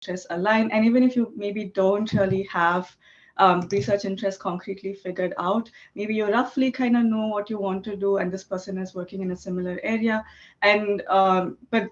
interests align. And even if you maybe don't really have research interests concretely figured out, maybe you roughly kind of know what you want to do, and this person is working in a similar area. And but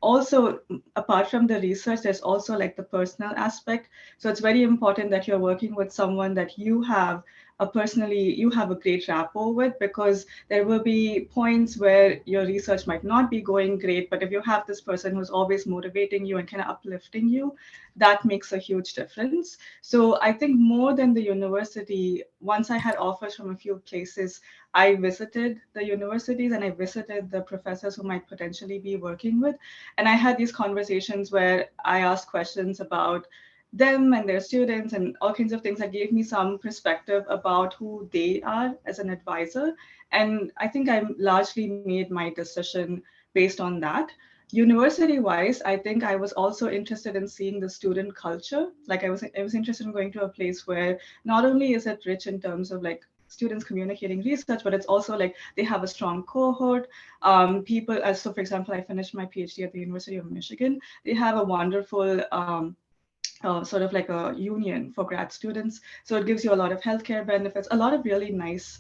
also, apart from the research, there's also like the personal aspect. So it's very important that you're working with someone that you have you have a great rapport with, because there will be points where your research might not be going great, but if you have this person who's always motivating you and kind of uplifting you, that makes a huge difference. So I think more than the university, once I had offers from a few places, I visited the universities and I visited the professors who might potentially be working with. And I had these conversations where I asked questions about them and their students and all kinds of things that gave me some perspective about who they are as an advisor. And I think I largely made my decision based on that. University wise, I think I was also interested in seeing the student culture. Like I was interested in going to a place where not only is it rich in terms of like students communicating research, but it's also like they have a strong cohort. People, so for example, I finished my PhD at the University of Michigan. They have a wonderful sort of like a union for grad students. So it gives you a lot of healthcare benefits, a lot of really nice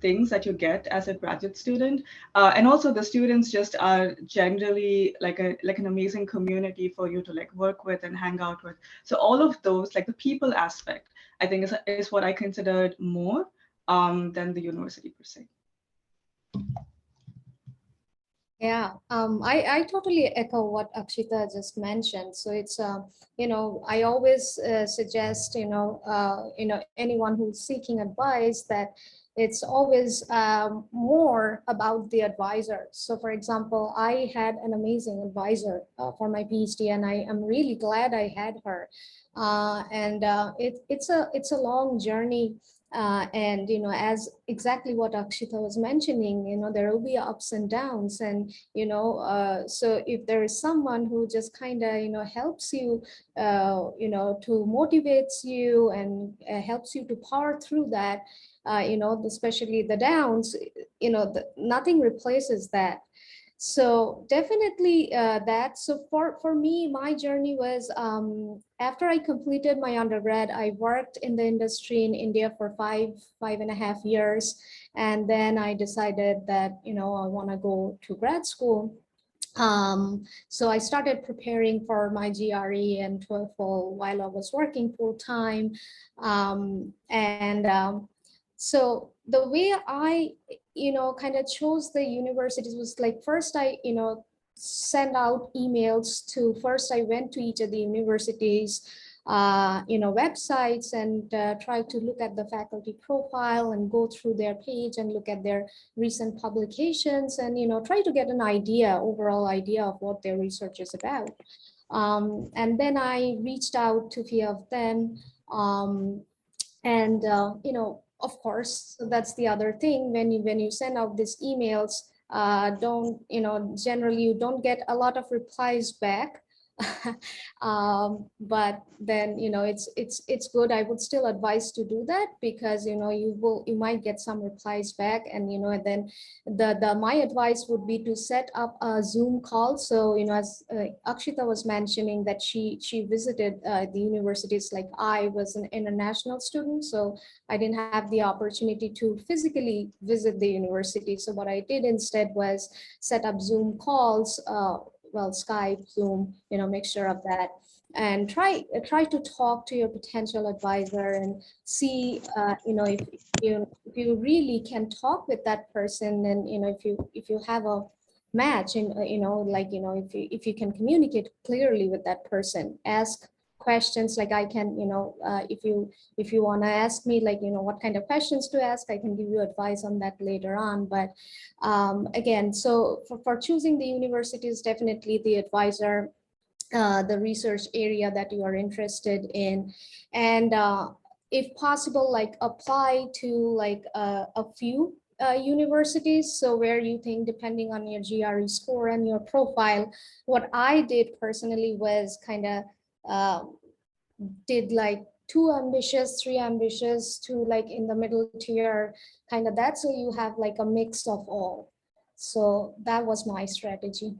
things that you get as a graduate student. And also the students just are generally like an amazing community for you to like work with and hang out with. So all of those, like the people aspect, I think is what I considered more than the university per se. Yeah, I totally echo what Akshita just mentioned. So it's, I always suggest, anyone who's seeking advice that it's always more about the advisor. So for example, I had an amazing advisor for my PhD, and I am really glad I had her. It's a long journey, and as exactly what Akshita was mentioning, there will be ups and downs, and so if there is someone who just kind of helps you, to motivates you and helps you to power through that, especially the downs, nothing replaces that. So definitely that. So for me, my journey was, after I completed my undergrad, I worked in the industry in India for 5.5 years. And then I decided that, I want to go to grad school. So I started preparing for my GRE and TOEFL while I was working full time. So the way I, kind of chose the universities was like, first I, send out emails to, first I went to each of the universities, websites, and try to look at the faculty profile and go through their page and look at their recent publications, and try to get an overall idea of what their research is about. And then I reached out to a few of them, and of course, so that's the other thing, when you send out these emails, don't generally you don't get a lot of replies back. But then it's good. I would still advise to do that, because you might get some replies back, and then the my advice would be to set up a Zoom call. So as Akshita was mentioning, that she visited the universities. Like, I was an international student, so I didn't have the opportunity to physically visit the university. So what I did instead was set up Zoom calls, well, Skype, Zoom, mixture of that, and try to talk to your potential advisor and see, if you really can talk with that person, and if you have a match, and if you can communicate clearly with that person, ask questions. Like, I can, if you want to ask me, like, what kind of questions to ask, I can give you advice on that later on. But again, so for choosing the universities, definitely the advisor, the research area that you are interested in, and if possible, like, apply to like a few universities. So where you think, depending on your GRE score and your profile. What I did personally was kind of uh, did like too ambitious, three ambitious, to like in the middle tier, kind of that. So you have like a mix of all. So that was my strategy.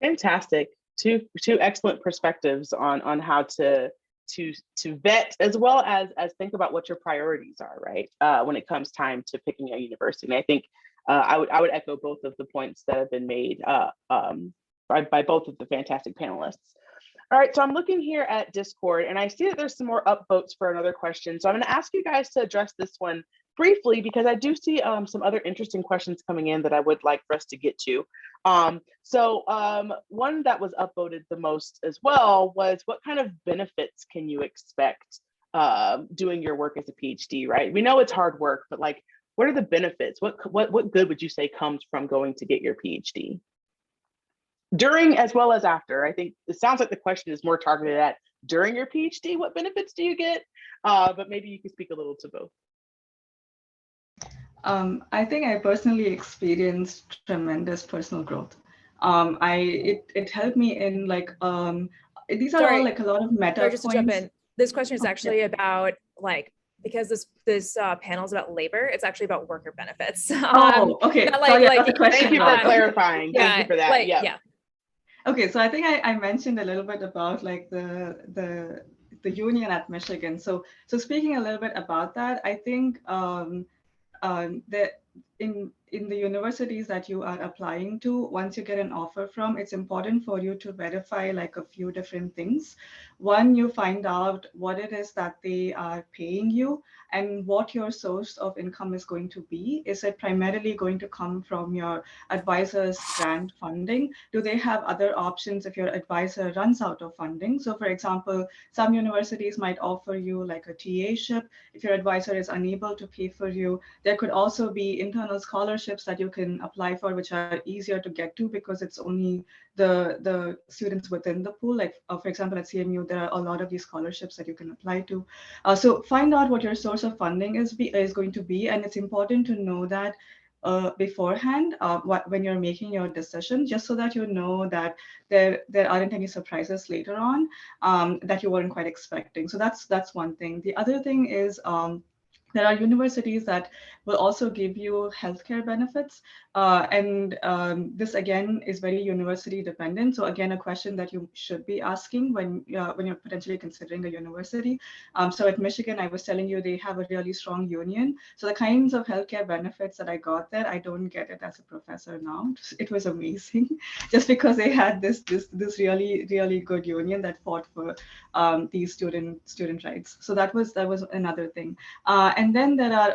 Fantastic. two excellent perspectives on how to vet as well as think about what your priorities are, right? When it comes time to picking a university. And I think I would echo both of the points that have been made by both of the fantastic panelists. All right, so I'm looking here at Discord and I see that there's some more upvotes for another question. So I'm going to ask you guys to address this one briefly because I do see some other interesting questions coming in that I would like for us to get to. One that was upvoted the most as well was, what kind of benefits can you expect doing your work as a PhD, right? We know it's hard work, but like, what are the benefits? What good would you say comes from going to get your PhD? During as well as after. I think it sounds like the question is more targeted at during your PhD, what benefits do you get? But maybe you can speak a little to both. I think I personally experienced tremendous personal growth. It helped me in like these are all like a lot of meta Sorry, just points. to jump in. This question is actually yeah. about like, because this panel is about labor, it's actually about worker benefits. Oh, okay. Like, I got the question. Thank you for clarifying. Yeah, Thank you for that. like, yeah. Okay, so I think I mentioned a little bit about like the union at Michigan. So speaking a little bit about that, I think that in the universities that you are applying to, once you get an offer from, it's important for you to verify like a few different things. One, you find out what it is that they are paying you and what your source of income is going to be. Is it primarily going to come from your advisor's grant funding? Do they have other options if your advisor runs out of funding? So for example, some universities might offer you like a TA-ship. If your advisor is unable to pay for you, there could also be internal scholarships that you can apply for, which are easier to get to because it's only the students within the pool. Like for example, at CMU, there are a lot of these scholarships that you can apply to. So find out what your source of funding is going to be, and it's important to know that beforehand when you're making your decision, just so that you know that there aren't any surprises later on that you weren't quite expecting. So that's one thing. The other thing is there are universities that will also give you healthcare benefits. This again is very university dependent. So again, a question that you should be asking when you're potentially considering a university. So at Michigan, I was telling you they have a really strong union. So the kinds of healthcare benefits that I got there, I don't get it as a professor now. It was amazing, just because they had this really good union that fought for these student rights. So that was another thing. And then there are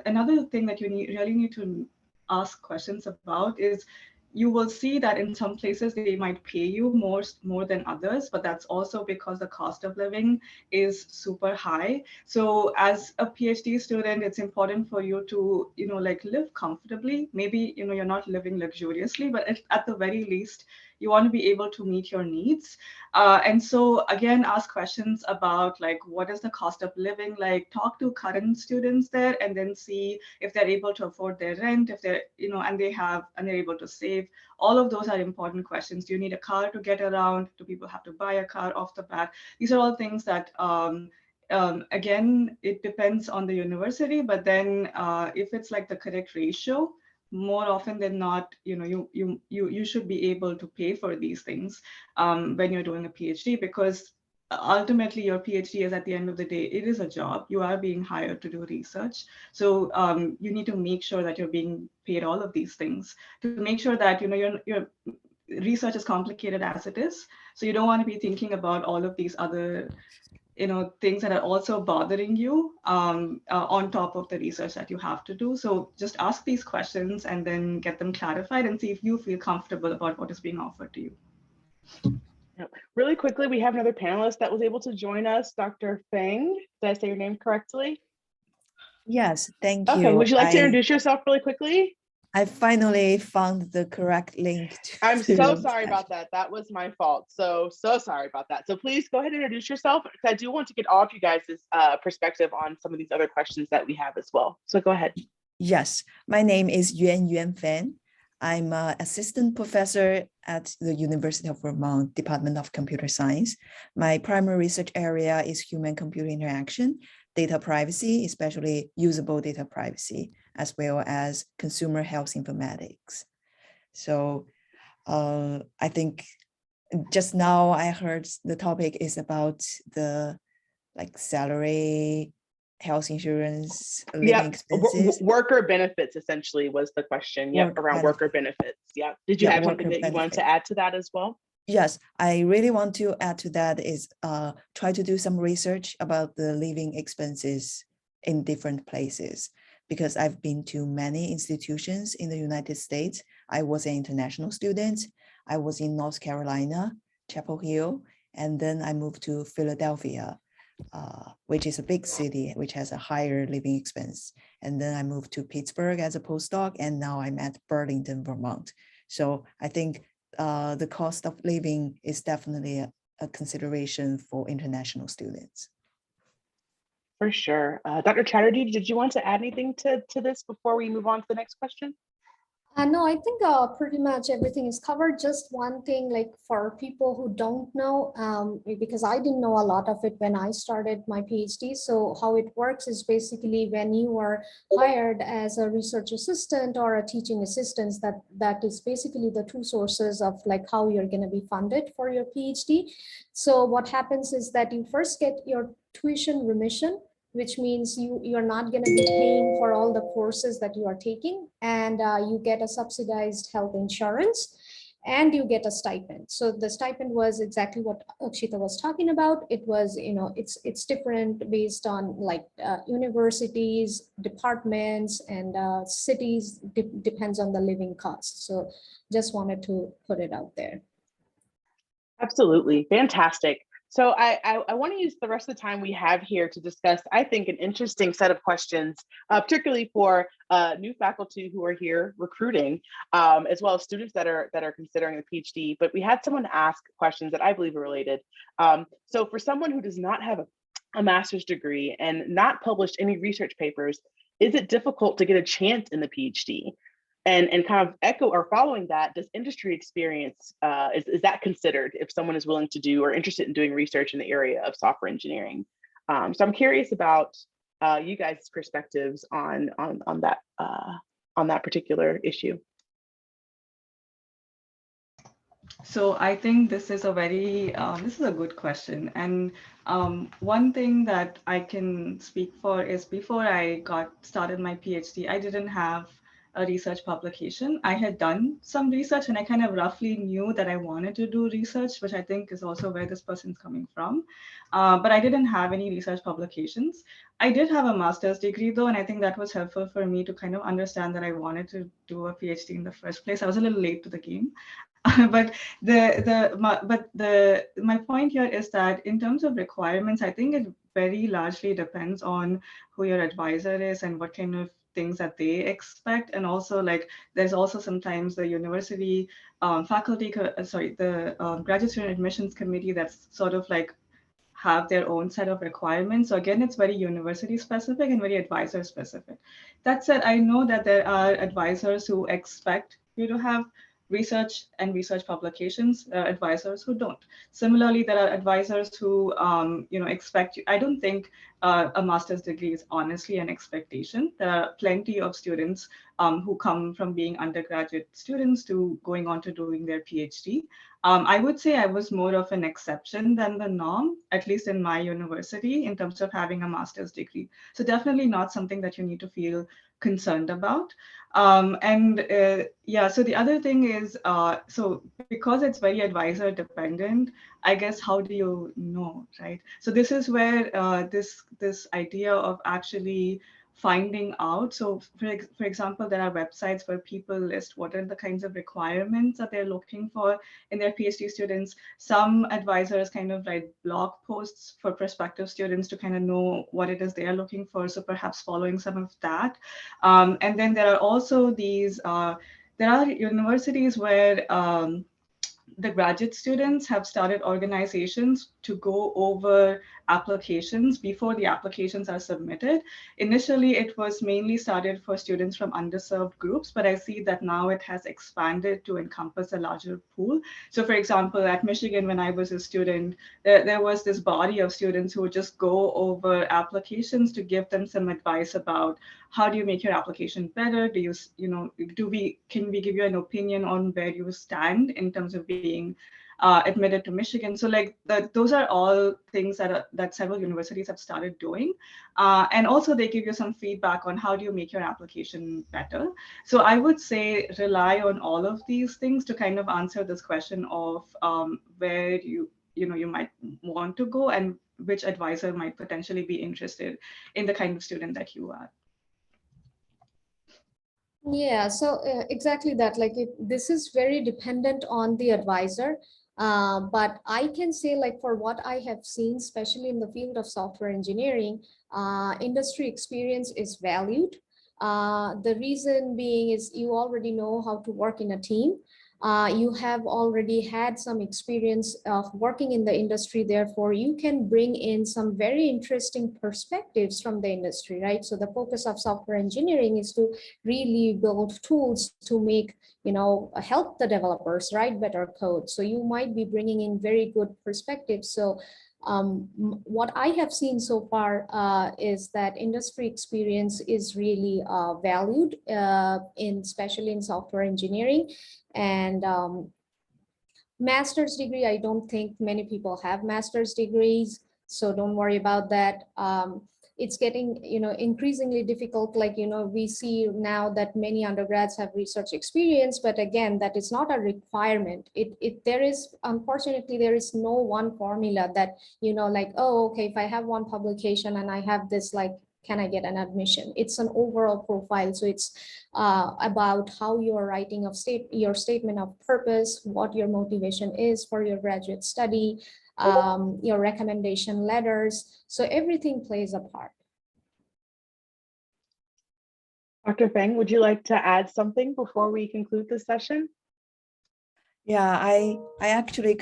another thing that you really need to ask questions about is, you will see that in some places they might pay you more than others, but that's also because the cost of living is super high. So as a PhD student, it's important for you to, like live comfortably. Maybe, you're not living luxuriously, but at the very least, you want to be able to meet your needs. And so again, ask questions about like, what is the cost of living like? Talk to current students there and then see if they're able to afford their rent, if they're, and they're able to save. All of those are important questions. Do you need a car to get around? Do people have to buy a car off the bat? These are all things that again, it depends on the university, but then if it's like the correct ratio, more often than not, you should be able to pay for these things when you're doing a PhD, because ultimately your PhD is, at the end of the day, it is a job. You are being hired to do research. So you need to make sure that you're being paid all of these things to make sure that, your research is complicated as it is. So you don't want to be thinking about all of these other things that are also bothering you on top of the research that you have to do. So just ask these questions and then get them clarified and see if you feel comfortable about what is being offered to you. Really quickly, we have another panelist that was able to join us, Dr. Feng. Did I say your name correctly? Yes, thank you. Okay, would you like to introduce yourself really quickly? I finally found the correct link. I'm so sorry about that. That was my fault. So sorry about that. So please go ahead and introduce yourself, because I do want to get all of you guys' perspective on some of these other questions that we have as well. So go ahead. Yes, my name is Yuan Fan. I'm an assistant professor at the University of Vermont, Department of Computer Science. My primary research area is human-computer interaction, data privacy, especially usable data privacy, as well as consumer health informatics. So I think just now I heard the topic is about the like salary, health insurance, living Yep. expenses. Worker benefits essentially was the question. Yep, Work around worker benefits. Yeah. Did you Yeah, have something worker that you wanted benefit. to add to that as well? Yes, I really want to add to that is try to do some research about the living expenses in different places, because I've been to many institutions in the United States. I was an international student. I was in North Carolina, Chapel Hill, and then I moved to Philadelphia, which is a big city, which has a higher living expense. And then I moved to Pittsburgh as a postdoc, and now I'm at Burlington, Vermont. So I think the cost of living is definitely a consideration for international students. For sure. Dr. Chatterjee, did you want to add anything to this before we move on to the next question? No, I think pretty much everything is covered. Just one thing, like for people who don't know, because I didn't know a lot of it when I started my PhD. So how it works is basically when you are hired as a research assistant or a teaching assistant, that is basically the two sources of like how you're going to be funded for your PhD. So what happens is that you first get your tuition remission, which means you're not going to be paying for all the courses that you are taking, and you get a subsidized health insurance, and you get a stipend. So the stipend was exactly what Akshita was talking about. It was, it's different based on like universities, departments, and cities, depends on the living costs. So just wanted to put it out there. Absolutely. Fantastic. So I want to use the rest of the time we have here to discuss, I think, an interesting set of questions, particularly for new faculty who are here recruiting, as well as students that are considering the PhD. But we had someone ask questions that I believe are related. So for someone who does not have a master's degree and not published any research papers, is it difficult to get a chance in the PhD? And kind of echo or following that, does industry experience, is that considered if someone is willing to do or interested in doing research in the area of software engineering? So I'm curious about you guys' perspectives on that particular issue. So I think this is a very, this is a good question. And one thing that I can speak for is before I got started my PhD, I didn't have a research publication. I had done some research and I kind of roughly knew that I wanted to do research, which I think is also where this person's coming from. But I didn't have any research publications. I did have a master's degree though, and I think that was helpful for me to kind of understand that I wanted to do a PhD in the first place. I was a little late to the game. But my point here is that in terms of requirements, I think it very largely depends on who your advisor is and what kind of things that they expect. And also, like, there's also sometimes the university the graduate student admissions committee that's sort of like have their own set of requirements. So again, it's very university specific and very advisor specific. That said, I know that there are advisors who expect you to have research and research publications. There are advisors who don't. Similarly, there are advisors who expect you. I don't think a master's degree is honestly an expectation. There are plenty of students who come from being undergraduate students to going on to doing their PhD. I would say I was more of an exception than the norm, at least in my university, in terms of having a master's degree. So definitely not something that you need to feel concerned about. So the other thing is, so because it's very advisor dependent, I guess, how do you know, right? So this is where this idea of actually finding out. So for example, there are websites where people list what are the kinds of requirements that they're looking for in their PhD students. Some advisors kind of write blog posts for prospective students to kind of know what it is they are looking for. So perhaps following some of that. And then there are also these, there are universities where the graduate students have started organizations to go over applications before the applications are submitted. Initially, it was mainly started for students from underserved groups, but I see that now it has expanded to encompass a larger pool. So for example, at Michigan, when I was a student, there was this body of students who would just go over applications to give them some advice about how do you make your application better? Do you, can we give you an opinion on where you stand in terms of being admitted to Michigan? So like those are all things that several universities have started doing. And also they give you some feedback on how do you make your application better. So I would say rely on all of these things to kind of answer this question of where you might want to go and which advisor might potentially be interested in the kind of student that you are. Yeah, so exactly that. Like this is very dependent on the advisor. But I can say, like, for what I have seen, especially in the field of software engineering, industry experience is valued. The reason being is you already know how to work in a team. You have already had some experience of working in the industry, therefore you can bring in some very interesting perspectives from the industry, right? So the focus of software engineering is to really build tools to make, help the developers write better code. So you might be bringing in very good perspectives. So what I have seen so far is that industry experience is really valued, especially in software engineering. And master's degree, I don't think many people have master's degrees, so don't worry about that. It's getting, increasingly difficult. Like, we see now that many undergrads have research experience, but again, that is not a requirement. Unfortunately, there is no one formula that, like, oh, okay, if I have one publication and I have this, like, can I get an admission? It's an overall profile. So it's about how you're writing your statement of purpose, what your motivation is for your graduate study, your recommendation letters. So everything plays a part. Dr. Feng, would you like to add something before we conclude this session? Yeah, I actually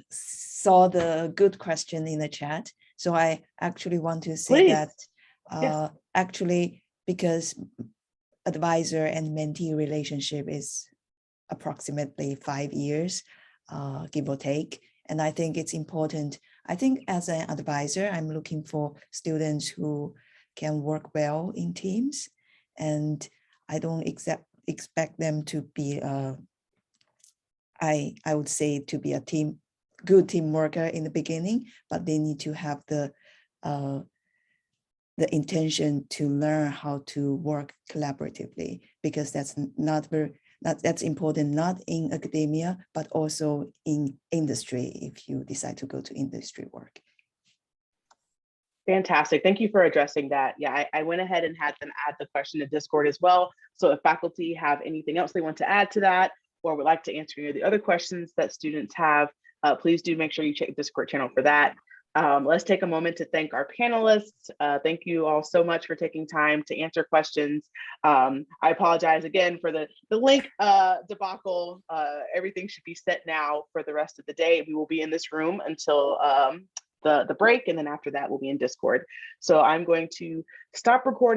saw the good question in the chat. So I actually want to say Please. that Yes. actually, because advisor and mentee relationship is approximately 5 years, give or take. And I think it's important. I think as an advisor, I'm looking for students who can work well in teams. And I don't expect them to be, I would say, to be a good team worker in the beginning, but they need to have the intention to learn how to work collaboratively, because that's that's important, not in academia, but also in industry, if you decide to go to industry work. Fantastic. Thank you for addressing that. Yeah, I went ahead and had them add the question to Discord as well. So if faculty have anything else they want to add to that, or would like to answer any of the other questions that students have, please do make sure you check the Discord channel for that. Let's take a moment to thank our panelists. Thank you all so much for taking time to answer questions. I apologize again for the link debacle. Everything should be set now for the rest of the day. We will be in this room until the break, and then after that we'll be in Discord. So I'm going to stop recording.